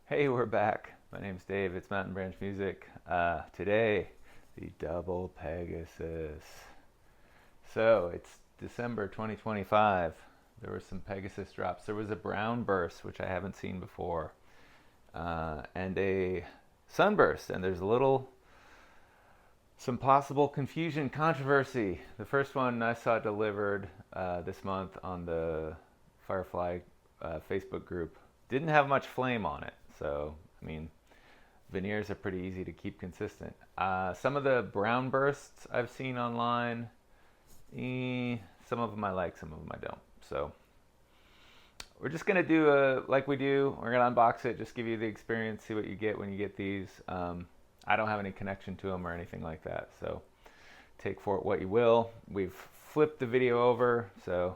Hey, we're back. My name's Dave. It's Mountain Branch Music. Today, the double Pegasus. So it's December 2025. There were some Pegasus drops. There was a brown burst, which I haven't seen before, and a sunburst. And there's some possible confusion, controversy. The first one I saw delivered this month on the Firefly Facebook group didn't have much flame on it. So, I mean, veneers are pretty easy to keep consistent. Some of the brown bursts I've seen online, some of them I like, some of them I don't. So, we're just going to do like we do. We're going to unbox it, just give you the experience, see what you get when you get these. I don't have any connection to them or anything like that. So, take for it what you will. We've flipped the video over, so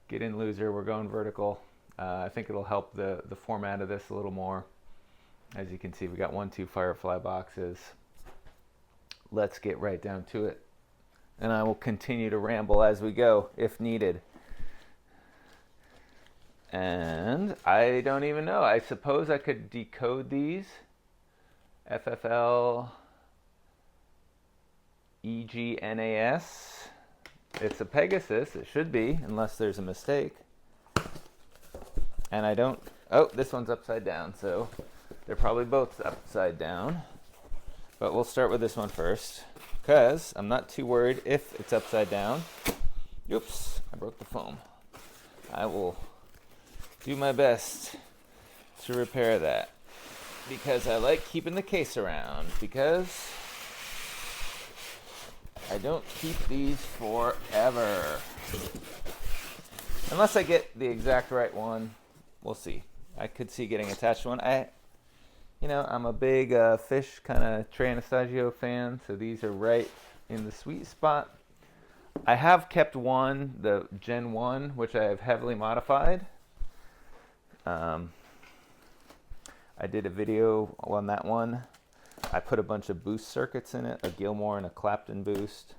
get in, loser. We're going vertical. I think it'll help the format of this a little more. As you can see, we got 2 Firefly boxes. Let's get right down to it. And I will continue to ramble as we go, if needed. And I don't even know. I suppose I could decode these. FFL EGNAS. It's a Pegasus. It should be, unless there's a mistake. And I don't... Oh, this one's upside down, so they're probably both upside down. But we'll start with this one first, because I'm not too worried if it's upside down. Oops, I broke the foam. I will do my best to repair that, because I like keeping the case around, because I don't keep these forever. Unless I get the exact right one. We'll see. I could see getting attached to one. I'm a big fish kind of Trey Anastasio fan, so these are right in the sweet spot. I have kept one, the Gen 1, which I have heavily modified. I did a video on that one. I put a bunch of boost circuits in it, a Gilmore and a Clapton boost.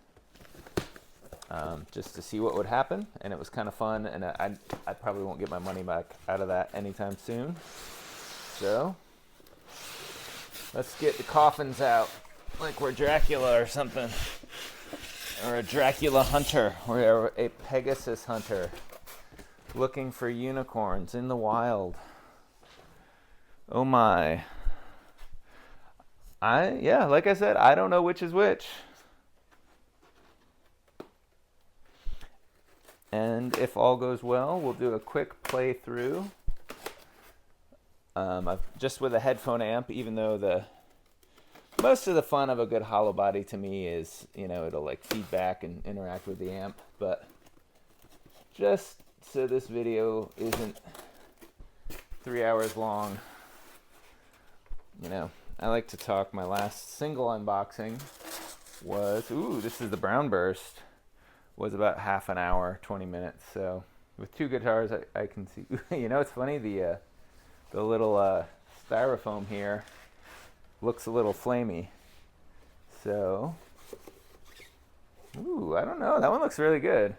Just to see what would happen, and it was kind of fun, and I probably won't get my money back out of that anytime soon. So, let's get the coffins out, like we're Dracula or something, or a Dracula hunter, or a Pegasus hunter, looking for unicorns in the wild. Oh my. Like I said, I don't know which is which. And if all goes well, we'll do a quick playthrough. Just with a headphone amp, even though most of the fun of a good hollow body to me is, it'll like feedback and interact with the amp. But just so this video isn't 3 hours long, I like to talk. My last single unboxing was, this is the brown burst. Was about half an hour, 20 minutes. So with 2 guitars, I can see. It's funny, the little styrofoam here looks a little flamey. So, I don't know. That one looks really good.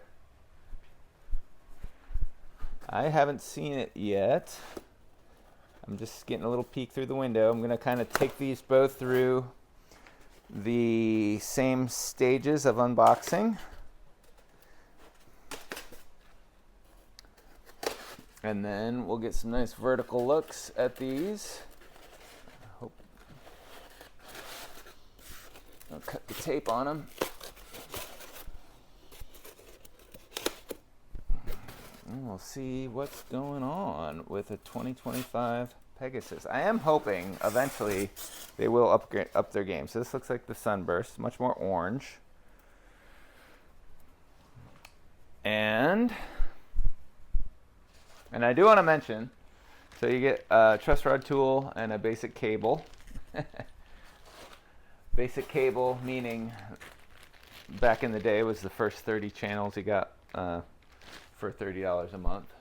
I haven't seen it yet. I'm just getting a little peek through the window. I'm gonna kind of take these both through the same stages of unboxing. And then we'll get some nice vertical looks at these. I'll cut the tape on them. And we'll see what's going on with a 2025 Pegasus. I am hoping eventually they will up their game. So this looks like the Sunburst, much more orange. And I do want to mention, so you get a truss rod tool and a basic cable. Basic cable meaning back in the day was the first 30 channels you got for $30 a month.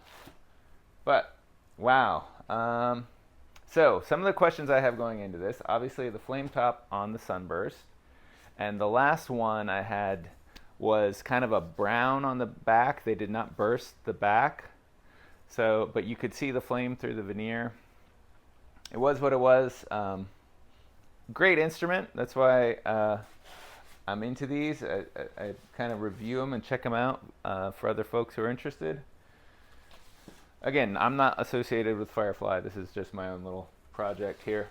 But, wow. So, some of the questions I have going into this, obviously the flame top on the Sunburst, and the last one I had was kind of a brown on the back. They did not burst the back. So, but you could see the flame through the veneer. it was what it was. Great instrument. That's why I'm into these. I kind of review them and check them out for other folks who are interested. Again, I'm not associated with Firefly. This is just my own little project here.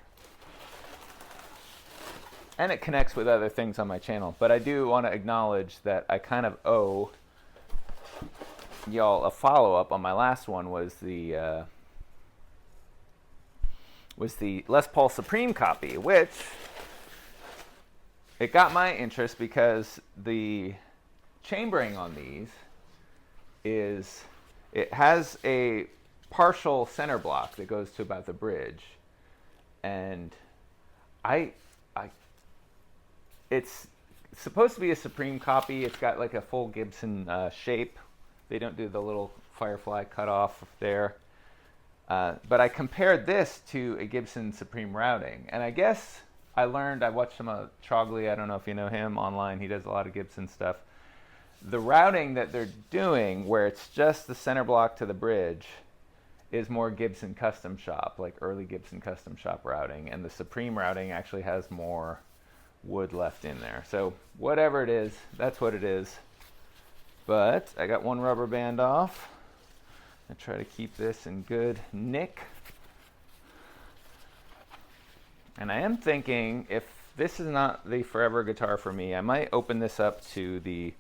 And it connects with other things on my channel. But I do want to acknowledge that I kind of owe y'all a follow-up on my last one. Was the Les Paul Supreme copy, which it got my interest because the chambering on these is, it has a partial center block that goes to about the bridge, and it's supposed to be a Supreme copy. It's got like a full Gibson shape. They don't do the little Firefly cutoff there. But I compared this to a Gibson Supreme routing, and I guess I watched some of Trogley, I don't know if you know him online, he does a lot of Gibson stuff. The routing that they're doing, where it's just the center block to the bridge, is more Gibson Custom Shop, like early Gibson Custom Shop routing, and the Supreme routing actually has more wood left in there. So whatever it is, that's what it is. But I got one rubber band off. I try to keep this in good nick. And I am thinking, if this is not the forever guitar for me, I might open this up to the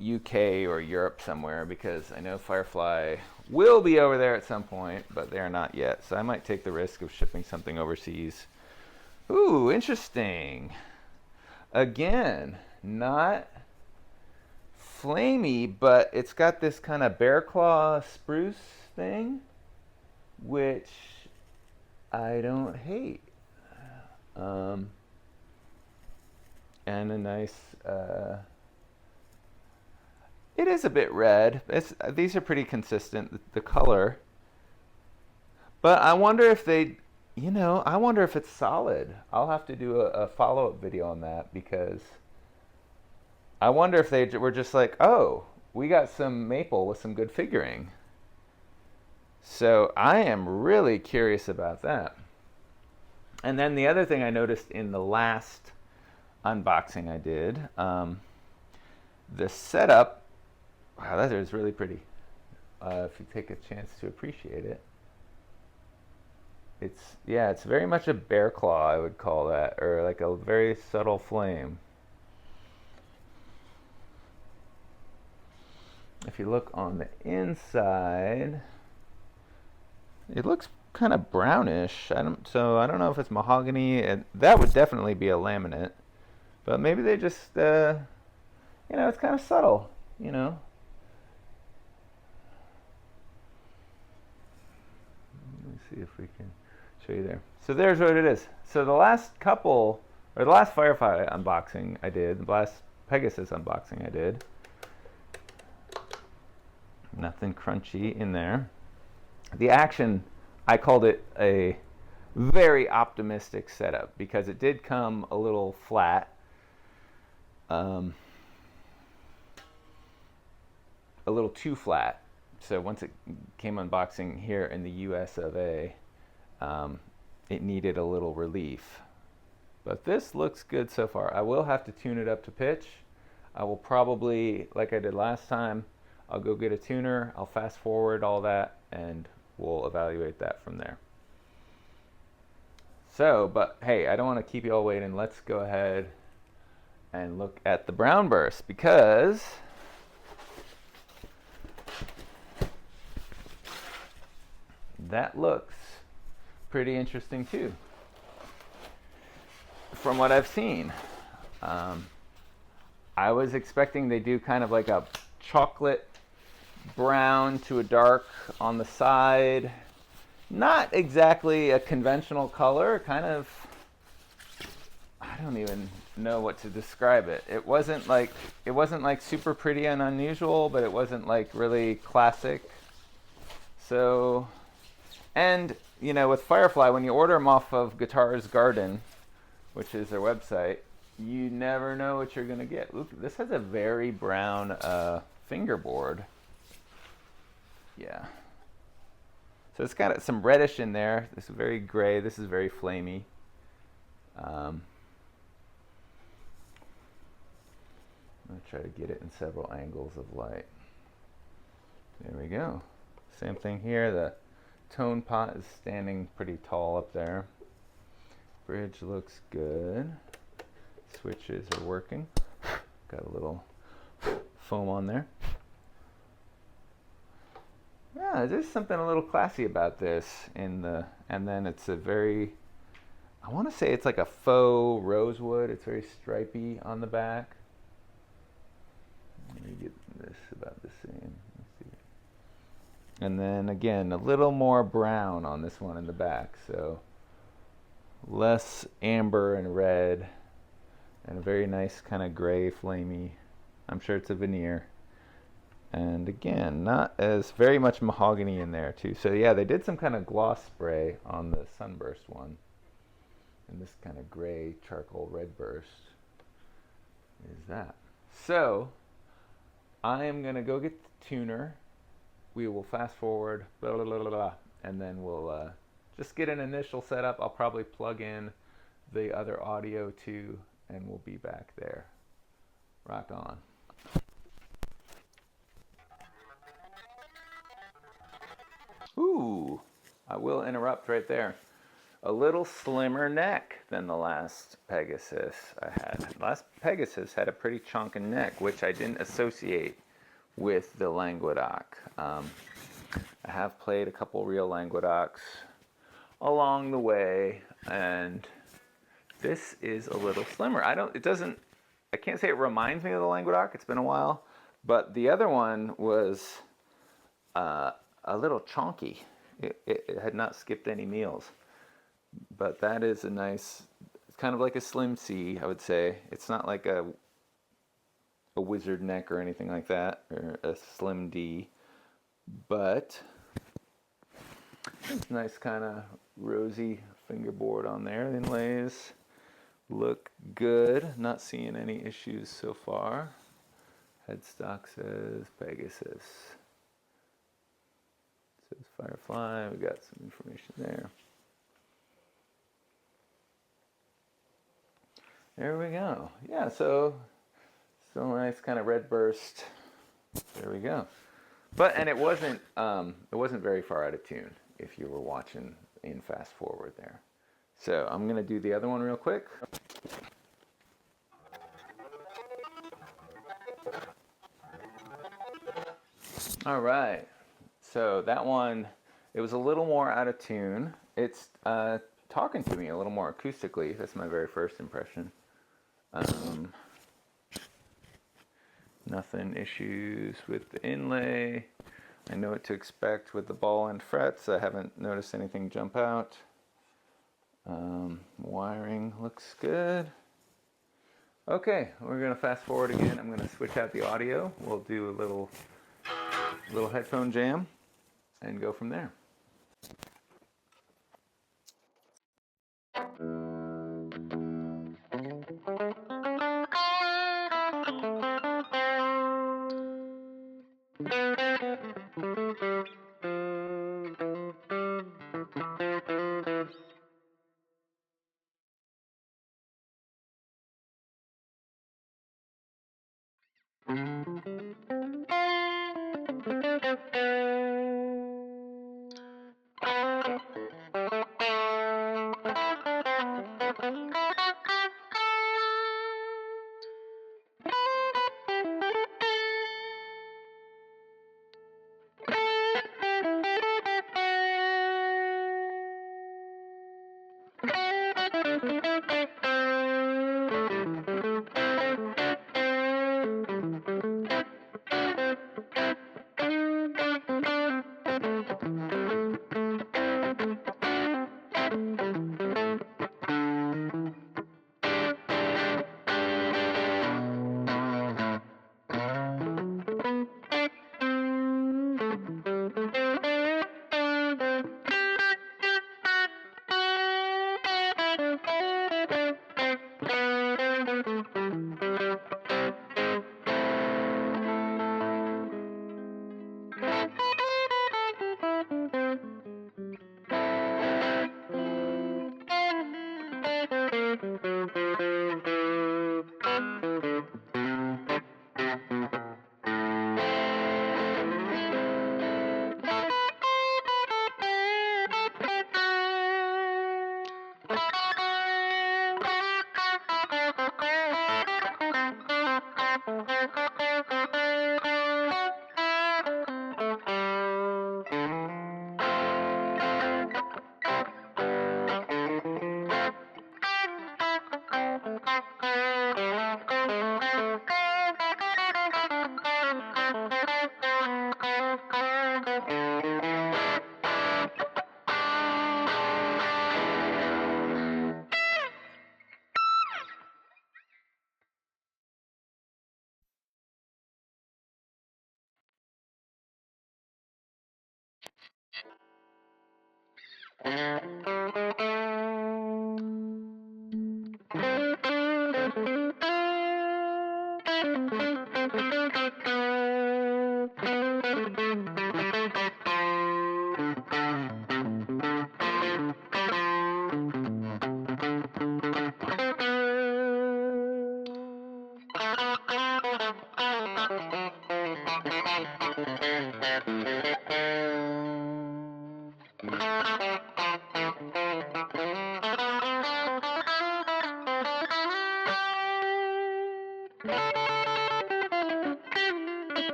UK or Europe somewhere, because I know Firefly will be over there at some point, but they are not yet. So I might take the risk of shipping something overseas. Ooh, interesting. Again, not flamey, but it's got this kind of bearclaw spruce thing, which I don't hate. And a nice, it is a bit red. These are pretty consistent, the color. But I wonder if I wonder if it's solid. I'll have to do a follow-up video on that, because I wonder if they were just like, oh, we got some maple with some good figuring. So I am really curious about that. And then the other thing I noticed in the last unboxing I did, the setup, wow, that is really pretty. If you take a chance to appreciate it. It's very much a bearclaw, I would call that, or like a very subtle flame. If you look on the inside, it looks kind of brownish. So I don't know if it's mahogany. That would definitely be a laminate, but maybe they just, it's kind of subtle, Let me see if we can show you there. So there's what it is. So the last Firefly unboxing I did, the last Pegasus unboxing I did, nothing crunchy in there. The action, I called it a very optimistic setup, because it did come a little flat. A little too flat. So once it came unboxing here in the US of A, it needed a little relief. But this looks good so far. I will have to tune it up to pitch. I will probably, like I did last time, I'll go get a tuner, I'll fast forward all that, and we'll evaluate that from there. So, but hey, I don't want to keep you all waiting. Let's go ahead and look at the brown burst, because that looks pretty interesting too, from what I've seen. I was expecting they do kind of like a chocolate brown to a dark on the side. Not exactly a conventional color, kind of, I don't even know what to describe it. It wasn't like super pretty and unusual, but it wasn't like really classic. So, and with Firefly, when you order them off of Guitar's Garden, which is their website, you never know what you're gonna get. Look, this has a very brown fingerboard. Yeah. So it's got some reddish in there. This is very gray. This is very flamey. I'm going to try to get it in several angles of light. There we go. Same thing here. The tone pot is standing pretty tall up there. Bridge looks good. Switches are working. Got a little foam on there. Yeah, there's something a little classy about this and then it's a very, I want to say it's like a faux rosewood. It's very stripy on the back. Let me get this about the same. Let's see. And then again, a little more brown on this one in the back, so less amber and red, and a very nice kind of gray, flamey. I'm sure it's a veneer. And again, not as very much mahogany in there too. So yeah, they did some kind of gloss spray on the sunburst one. And this kind of gray charcoal red burst is that. So I am gonna go get the tuner. We will fast forward, blah, blah, blah, blah, blah, and then we'll just get an initial setup. I'll probably plug in the other audio too, and we'll be back there. Rock on. Ooh, I will interrupt right there. A little slimmer neck than the last Pegasus I had. Last Pegasus had a pretty chunky neck, which I didn't associate with the Languedoc. I have played a couple real Languedocs along the way, and this is a little slimmer. I can't say it reminds me of the Languedoc. It's been a while, but the other one was a little chunky. It had not skipped any meals. But that is a nice, it's kind of like a Slim C, I would say. It's not like a wizard neck or anything like that, or a Slim D. But it's nice kind of rosy fingerboard on there. The inlays look good. Not seeing any issues so far. Headstock says Pegasus. Says Firefly. We got some information there. There we go. Yeah, so still a nice kind of red burst. There we go. And it wasn't very far out of tune if you were watching in fast forward there. So I'm gonna do the other one real quick. All right. So that one, it was a little more out of tune. It's talking to me a little more acoustically. That's my very first impression. Nothing issues with the inlay. I know what to expect with the ball and frets. I haven't noticed anything jump out. Wiring looks good. Okay, we're gonna fast forward again. I'm gonna switch out the audio. We'll do a little headphone jam and go from there.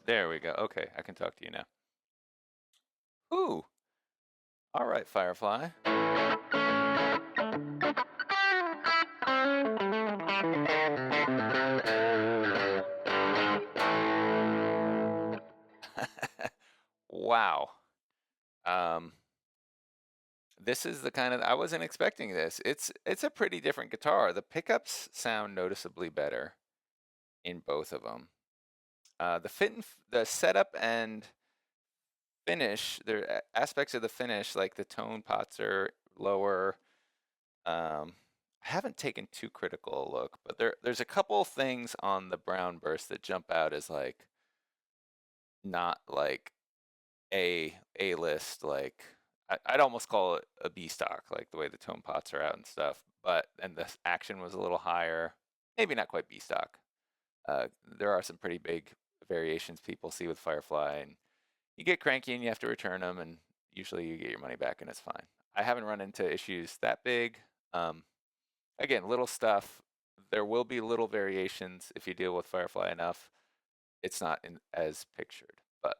There we go. Okay, I can talk to you now. Ooh. All right, Firefly. Wow. Um, this is the kind of, I wasn't expecting this. It's a pretty different guitar. The pickups sound noticeably better in both of them. The setup and finish, there are aspects of the finish, like the tone pots are lower. I haven't taken too critical a look, but there's a couple things on the brown burst that jump out as like not like a list, like I'd almost call it a B stock, like the way the tone pots are out and stuff. And the action was a little higher, maybe not quite B stock. There are some pretty big variations people see with Firefly, and you get cranky and you have to return them, and usually you get your money back and it's fine. I haven't run into issues that big. Again, little stuff. There will be little variations if you deal with Firefly enough. It's not as pictured. But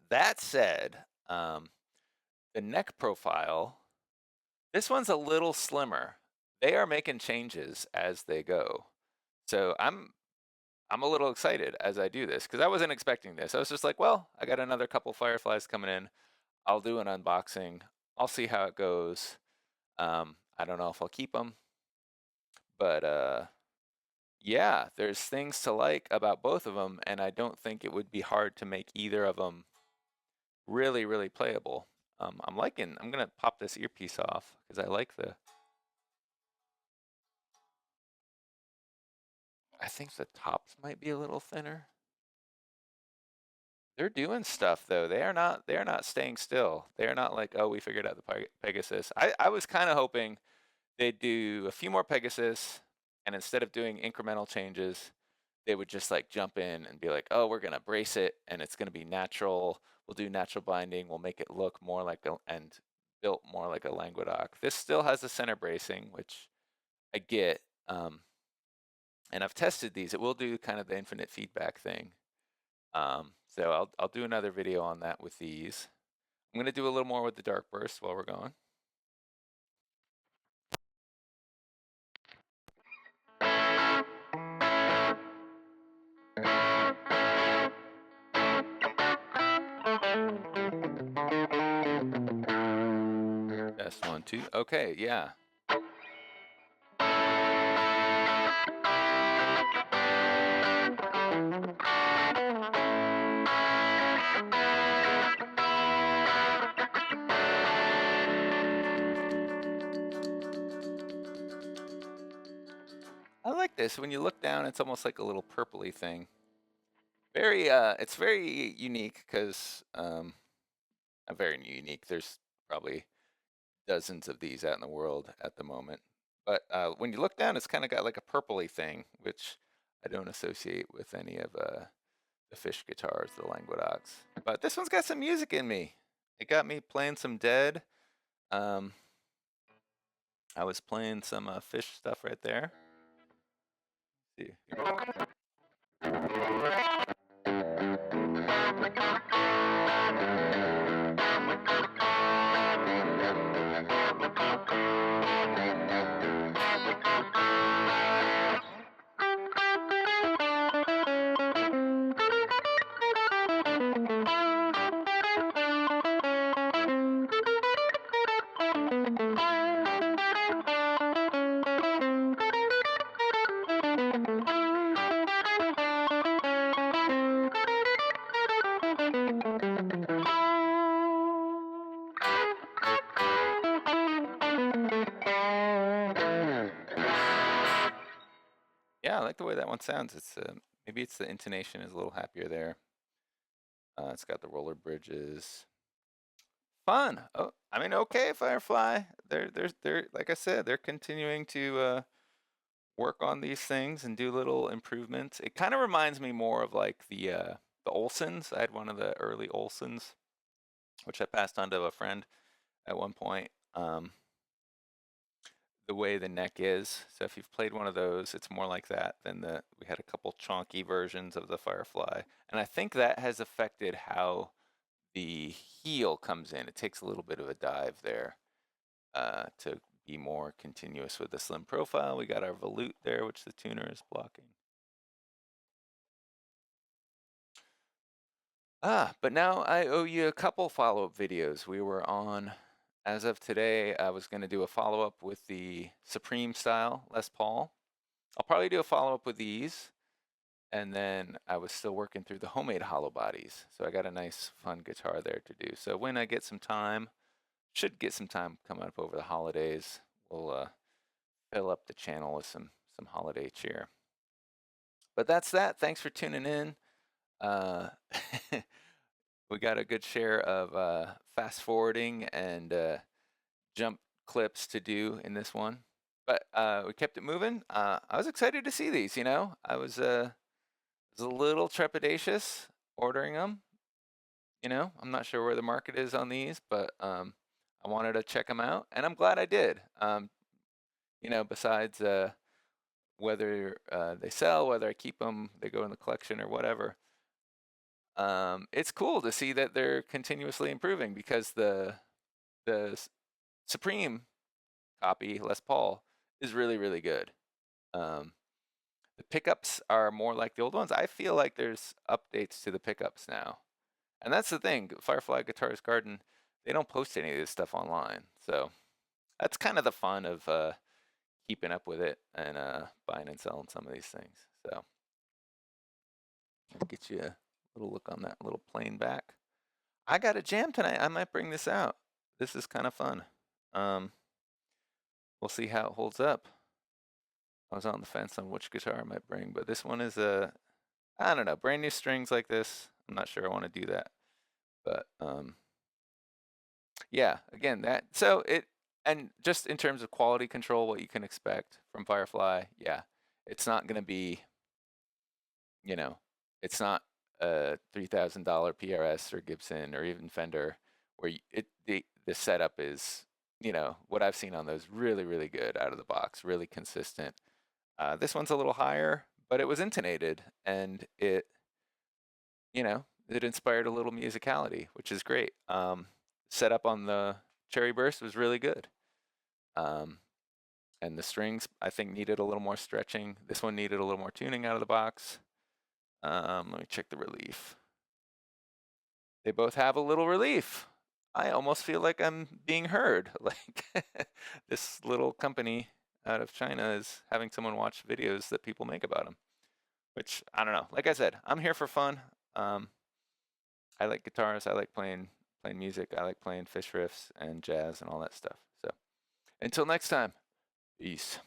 that said, the neck profile, this one's a little slimmer. They are making changes as they go. So I'm a little excited as I do this because I wasn't expecting this. I was just like, well, I got another couple Fireflies coming in. I'll do an unboxing. I'll see how it goes. I don't know if I'll keep them, but yeah, there's things to like about both of them, and I don't think it would be hard to make either of them really, really playable. I'm gonna pop this earpiece off because I think the tops might be a little thinner. They're doing stuff though. They are not staying still. They are not like, oh, we figured out the Pegasus. I was kind of hoping they'd do a few more Pegasus, and instead of doing incremental changes, they would just like jump in and be like, oh, we're gonna brace it and it's gonna be natural. We'll do natural binding. We'll make it look more like and built more like a Languedoc. This still has the center bracing, which I get. And I've tested these. It will do kind of the infinite feedback thing. So I'll do another video on that with these. I'm gonna do a little more with the dark burst while we're going. Test 1, 2. Okay, yeah. I like this. When you look down, it's almost like a little purpley thing. Very, it's very unique because, not very unique. There's probably dozens of these out in the world at the moment. But when you look down, it's kind of got like a purpley thing, which I don't associate with any of the fish guitars, the Languedocs. But this one's got some music in me. It got me playing some Dead. Um, I was playing some fish stuff right there. See, yeah, I like the way that one sounds. It's maybe it's the intonation is a little happier there. It's got the roller bridges. Fun. Oh, I mean, okay, Firefly. They're like I said, they're continuing to work on these things and do little improvements. It kind of reminds me more of like the Olsons. I had one of the early Olsons, which I passed on to a friend at one point. The way the neck is. So if you've played one of those, it's more like that than the. We had a couple chonky versions of the Firefly, and I think that has affected how the heel comes in. It takes a little bit of a dive there to be more continuous with the slim profile. We got our volute there, which the tuner is blocking. But now I owe you a couple follow-up videos. We were on, as of today, I was going to do a follow-up with the Supreme style Les Paul. I'll probably do a follow-up with these, and then I was still working through the homemade hollow bodies. So I got a nice, fun guitar there to do. So when I get some time, should get some time coming up over the holidays, we'll fill up the channel with some holiday cheer. But that's that. Thanks for tuning in. Uh, we got a good share of fast forwarding and jump clips to do in this one, but we kept it moving. I was excited to see these. I was a little trepidatious ordering them. I'm not sure where the market is on these, but I wanted to check them out, and I'm glad I did. Besides whether they sell, whether I keep them, they go in the collection or whatever. It's cool to see that they're continuously improving because the Supreme copy Les Paul is really really good. Um, the pickups are more like the old ones. I feel like there's updates to the pickups now, and that's the thing. Firefly Guitarist Garden, they don't post any of this stuff online, so that's kind of the fun of keeping up with it and buying and selling some of these things. So get you a little look on that little plain back. I got a jam tonight. I might bring this out. This is kind of fun. Um, we'll see how it holds up. I was on the fence on which guitar I might bring, but this one is I don't know, brand new strings like this. I'm not sure I want to do that, but yeah. Again, and just in terms of quality control, what you can expect from Firefly, yeah, it's not gonna be, you know, it's not a $3,000 PRS or Gibson or even Fender, where the setup is, what I've seen on those really really good out of the box, really consistent. This one's a little higher, but it was intonated, and it inspired a little musicality, which is great. Setup on the Cherry Burst was really good. Um, and the strings, I think, needed a little more stretching. This one needed a little more tuning out of the box. Let me check the relief. They both have a little relief. I almost feel like I'm being heard. Like this little company out of China is having someone watch videos that people make about them, which I don't know. Like I said, I'm here for fun. I like guitars. I like playing music. I like playing fish riffs and jazz and all that stuff. So until next time, peace.